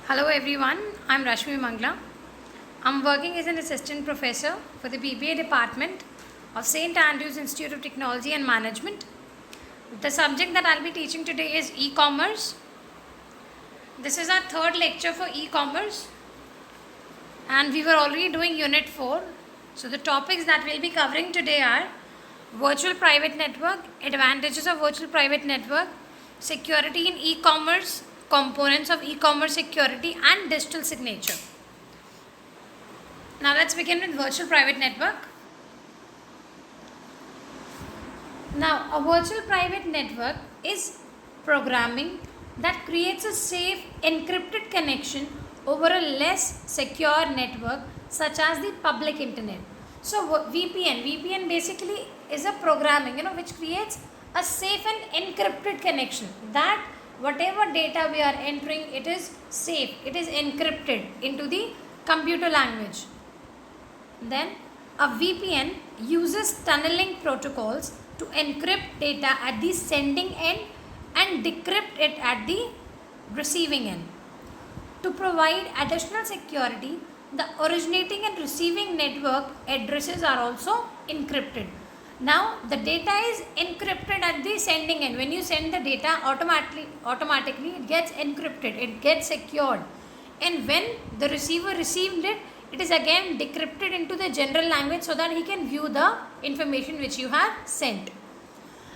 Hello everyone, I'm Rashmi Mangla. I'm working as an assistant professor for the BBA department of St. Andrews Institute of Technology and Management. The subject that I'll be teaching today is e-commerce. This is our third lecture for e-commerce and we were already doing unit 4. So the topics that we'll be covering today are virtual private network, advantages of virtual private network, security in e-commerce, components of e-commerce security and digital signature. Now let's begin with virtual private network. Now a virtual private network is programming that creates a safe encrypted connection over a less secure network such as the public internet. So VPN basically is a programming which creates a safe and encrypted connection that whatever data we are entering, it is safe, it is encrypted into the computer language. Then a VPN uses tunneling protocols to encrypt data at the sending end and decrypt it at the receiving end. To provide additional security, the originating and receiving network addresses are also encrypted. Now the data is encrypted at the sending end. When you send the data, automatically it gets encrypted, it gets secured. And when the receiver received it, it is again decrypted into the general language so that he can view the information which you have sent.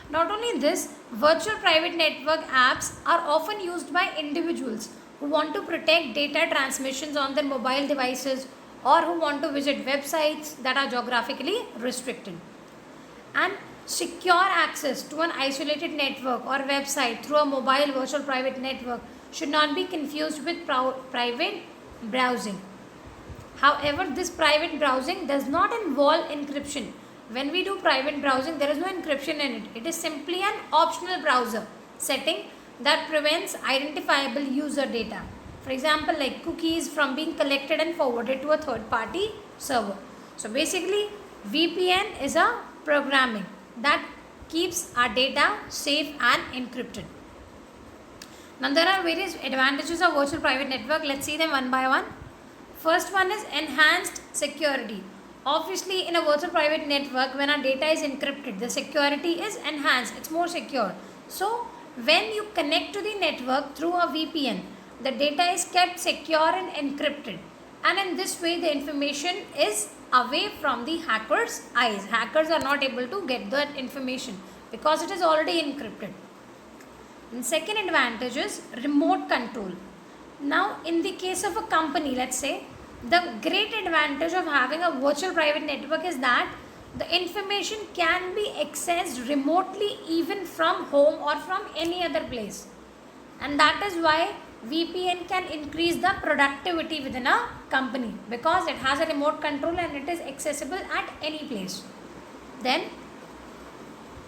Not only this, virtual private network apps are often used by individuals who want to protect data transmissions on their mobile devices or who want to visit websites that are geographically restricted. And secure access to an isolated network or website through a mobile virtual private network should not be confused with private browsing. However, this private browsing does not involve encryption. When we do private browsing, there is no encryption in it. It is simply an optional browser setting that prevents identifiable user data. For example, like cookies from being collected and forwarded to a third party server. So basically, VPN is a programming that keeps our data safe and encrypted. Now there are various advantages of virtual private network. Let's see them one by one. First one is enhanced security. Obviously in a virtual private network, when our data is encrypted, the security is enhanced, it's more secure. So when you connect to the network through a VPN, the data is kept secure and encrypted, and in this way the information is away from the hackers' eyes. Hackers are not able to get that information because it is already encrypted. And second advantage is remote control. Now in the case of a company, let's say, the great advantage of having a virtual private network is that the information can be accessed remotely even from home or from any other place. And that is why VPN can increase the productivity within a company because it has a remote control and it is accessible at any place. Then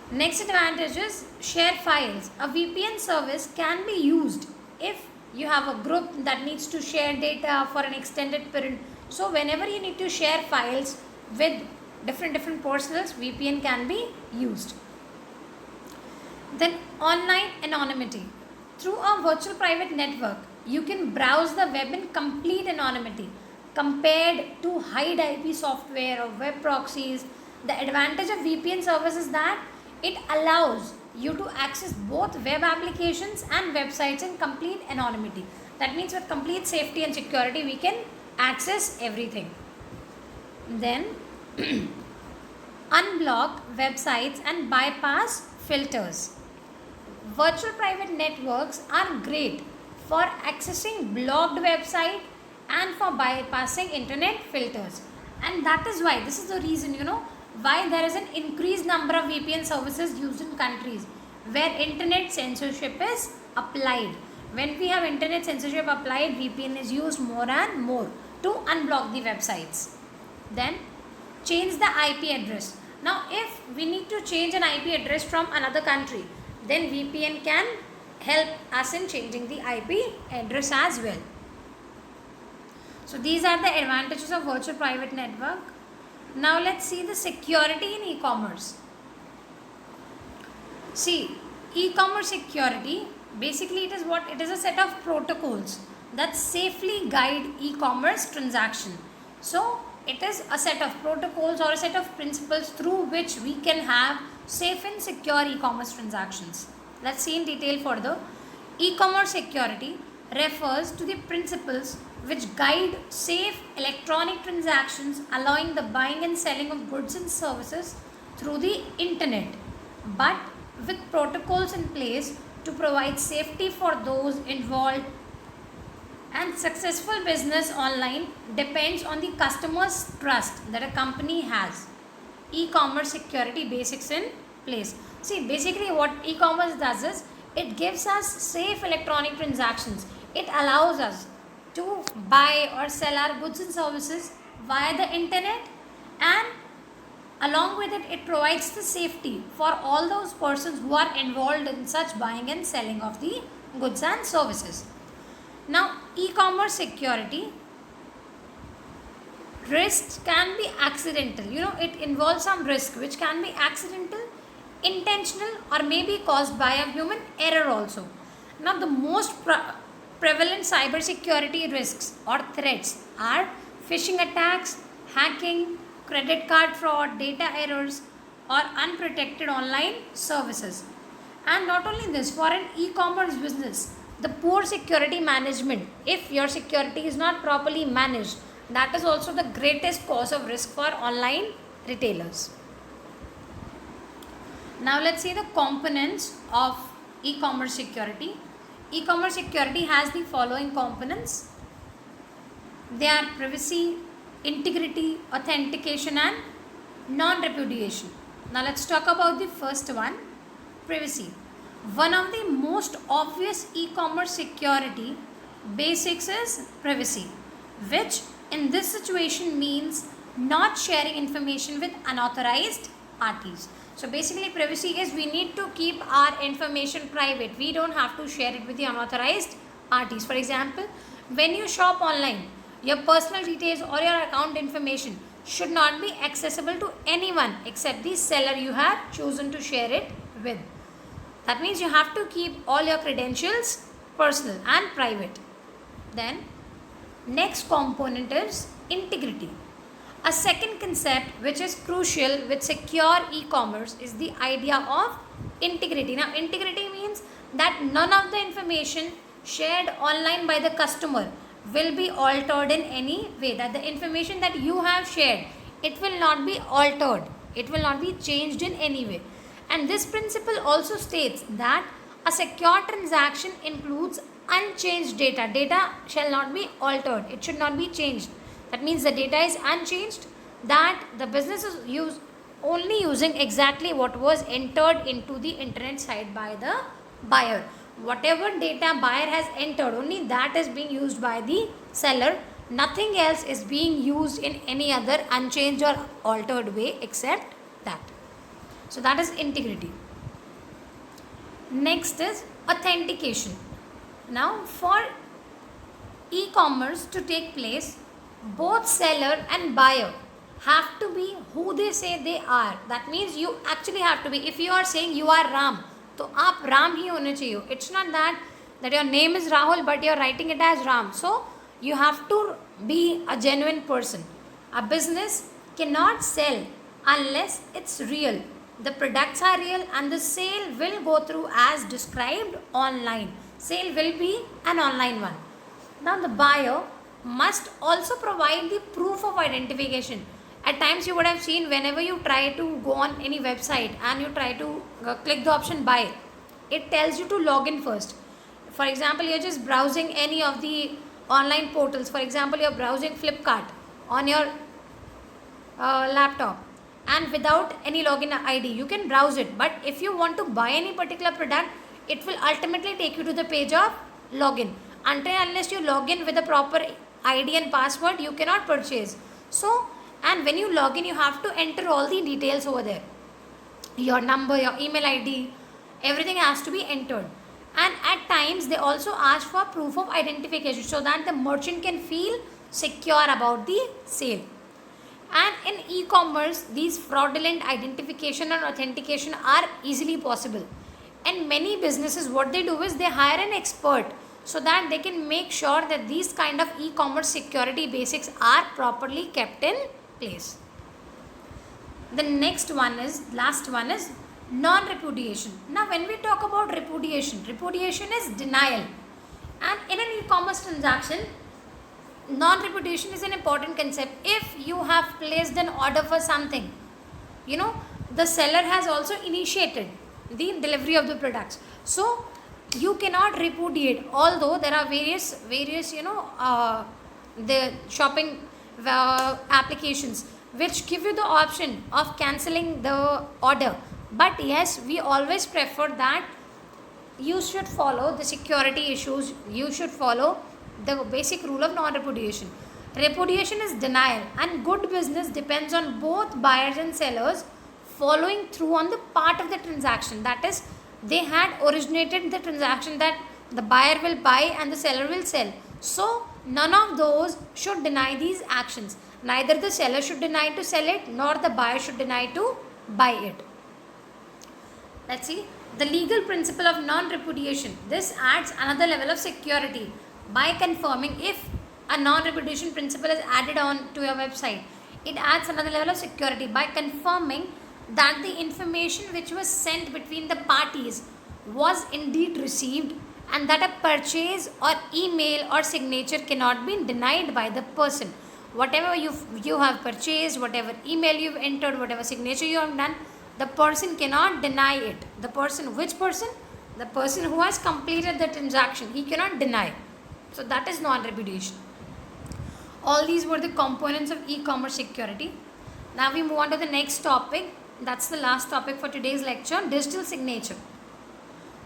next advantage is share files. A VPN service can be used if you have a group that needs to share data for an extended period. So whenever you need to share files with different personals, VPN can be used. Then online anonymity. Through a virtual private network, you can browse the web in complete anonymity compared to hide IP software or web proxies. The advantage of VPN service is that it allows you to access both web applications and websites in complete anonymity. That means with complete safety and security, we can access everything. Then unblock websites and bypass filters. Virtual private networks are great for accessing blocked website and for bypassing internet filters. And that is why, this is the reason, why there is an increased number of VPN services used in countries where internet censorship is applied. When we have internet censorship applied, VPN is used more and more to unblock the websites. Then change the IP address. Now if we need to change an IP address from another country, then VPN can help us in changing the IP address as well. So these are the advantages of virtual private network. Now let's see the security in e-commerce. See, e-commerce security Basically, it is a set of protocols that safely guide e-commerce transaction. So it is a set of protocols or a set of principles through which we can have safe and secure e-commerce transactions. Let's see in detail further. E-commerce security refers to the principles which guide safe electronic transactions, allowing the buying and selling of goods and services through the internet, but with protocols in place to provide safety for those involved. And successful business online depends on the customer's trust that a company has e-commerce security basics in place. See, basically what e-commerce does is it gives us safe electronic transactions. It allows us to buy or sell our goods and services via the internet, and along with it, it provides the safety for all those persons who are involved in such buying and selling of the goods and services. Now, e-commerce security risks can be accidental. It involves some risk which can be accidental, intentional, or may be caused by a human error also. Now, the most prevalent cybersecurity risks or threats are phishing attacks, hacking, credit card fraud, data errors, or unprotected online services. And not only this, for an e-commerce business, the poor security management, if your security is not properly managed, that is also the greatest cause of risk for online retailers. Now let's see the components of e-commerce security. E-commerce security has the following components. They are privacy, integrity, authentication, and non-repudiation. Now let's talk about the first one, privacy. One of the most obvious e-commerce security basics is privacy, which in this situation means not sharing information with unauthorized parties. So basically privacy is we need to keep our information private. We don't have to share it with the unauthorized parties. For example, when you shop online, your personal details or your account information should not be accessible to anyone except the seller you have chosen to share it with. That means you have to keep all your credentials personal and private. Then next component is integrity. A second concept which is crucial with secure e-commerce is the idea of integrity. Now integrity means that none of the information shared online by the customer will be altered in any way. That the information that you have shared, it will not be altered, it will not be changed in any way. And this principle also states that a secure transaction includes unchanged data. Data shall not be altered, it should not be changed. That means the data is unchanged, that the business is only using exactly what was entered into the internet site by the buyer. Whatever data buyer has entered, only that is being used by the seller. Nothing else is being used in any other unchanged or altered way except that. So that is integrity. Next is authentication. Now for e-commerce to take place, both seller and buyer have to be who they say they are. That means you actually have to be. If you are saying you are Ram, तो आप राम ही होने चाहिए. It's not that your name is Rahul but you're writing it as Ram. So you have to be a genuine person. A business cannot sell unless it's real. The products are real and the sale will go through as described online. Sale will be an online one. Now the buyer must also provide the proof of identification. At times you would have seen whenever you try to go on any website and you try to click the option buy, it tells you to log in first. For example, you're just browsing any of the online portals. For example, you're browsing Flipkart on your laptop and without any login ID, you can browse it. But if you want to buy any particular product, it will ultimately take you to the page of login. Until unless you log in with a proper ID and password, you cannot purchase. So, and when you log in, you have to enter all the details over there. Your number, your email ID, everything has to be entered. And at times, they also ask for proof of identification so that the merchant can feel secure about the sale. And in e-commerce, these fraudulent identification and authentication are easily possible. And many businesses, what they do is they hire an expert so that they can make sure that these kind of e-commerce security basics are properly kept in place. The next one is, last one is non-repudiation. Now when we talk about repudiation, repudiation is denial. And in an e-commerce transaction, non-repudiation is an important concept. If you have placed an order for something, the seller has also initiated the delivery of the products. So you cannot repudiate, although there are various the shopping applications which give you the option of cancelling the order. But yes, we always prefer that you should follow the security issues, you should follow the basic rule of non-repudiation. Repudiation is denial, and good business depends on both buyers and sellers following through on the part of the transaction. That is, they had originated the transaction that the buyer will buy and the seller will sell. So none of those should deny these actions. Neither the seller should deny to sell it, nor the buyer should deny to buy it. Let's see the legal principle of non-repudiation. This adds another level of security by confirming. If a non-repudiation principle is added on to your website, it adds another level of security by confirming that the information which was sent between the parties was indeed received, and that a purchase or email or signature cannot be denied by the person. Whatever you have purchased, whatever email you've entered, whatever signature you have done, the person cannot deny it. The person, which person? The person who has completed the transaction, he cannot deny. So that is non-repudiation. All these were the components of e-commerce security. Now we move on to the next topic. That's the last topic for today's lecture, digital signature.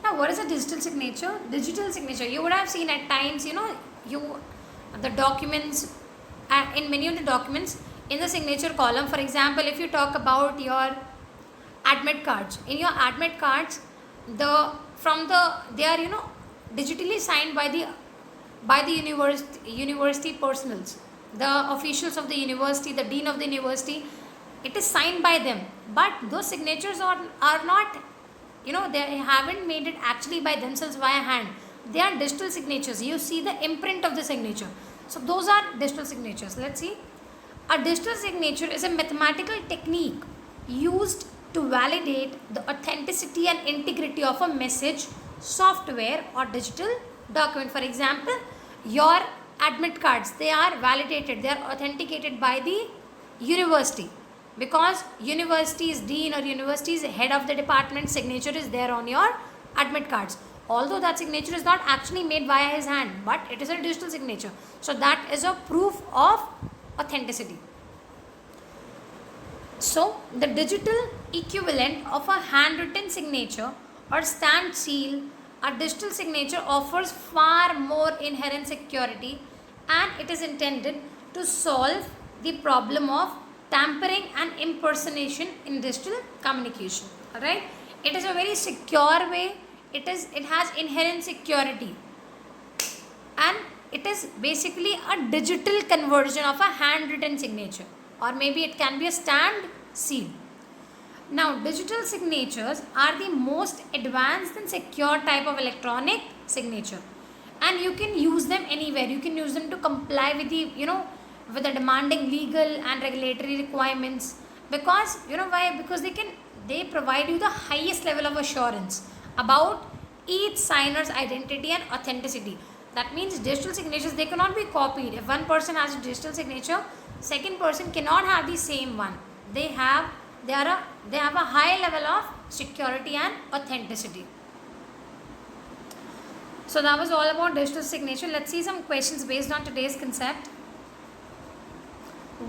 Now what is a digital signature? Digital signature, you would have seen at times, the documents, in many of the documents in the signature column, for example, if you talk about your admit cards, in your admit cards, they are digitally signed by the university personals, the officials of the university, the dean of the university. It is signed by them, but those signatures are not, they haven't made it actually by themselves via hand. They are digital signatures. You see the imprint of the signature. So those are digital signatures. Let's see. A digital signature is a mathematical technique used to validate the authenticity and integrity of a message, software or digital document. For example, your admit cards, they are validated, they are authenticated by the university, because university's dean or university's head of the department signature is there on your admit cards. Although that signature is not actually made via his hand, but it is a digital signature. So that is a proof of authenticity. So the digital equivalent of a handwritten signature or stamped seal, a digital signature offers far more inherent security, and it is intended to solve the problem of tampering and impersonation in digital communication. Alright, it is a very secure way. It has inherent security, and it is basically a digital conversion of a handwritten signature, or maybe it can be a stamped seal. Now digital signatures are the most advanced and secure type of electronic signature, and you can use them anywhere. You can use them to comply with the with the demanding legal and regulatory requirements, because why? Because they provide you the highest level of assurance about each signer's identity and authenticity. That means digital signatures, they cannot be copied. If one person has a digital signature, second person cannot have the same one. They have a high level of security and authenticity. So that was all about digital signature. Let's see some questions based on today's concept.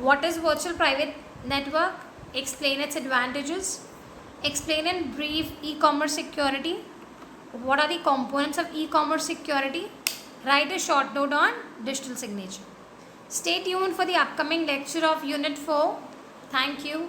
What is virtual private network? Explain its advantages. Explain in brief e-commerce security. What are the components of e-commerce security? Write a short note on digital signature. Stay tuned for the upcoming lecture of Unit 4. Thank you.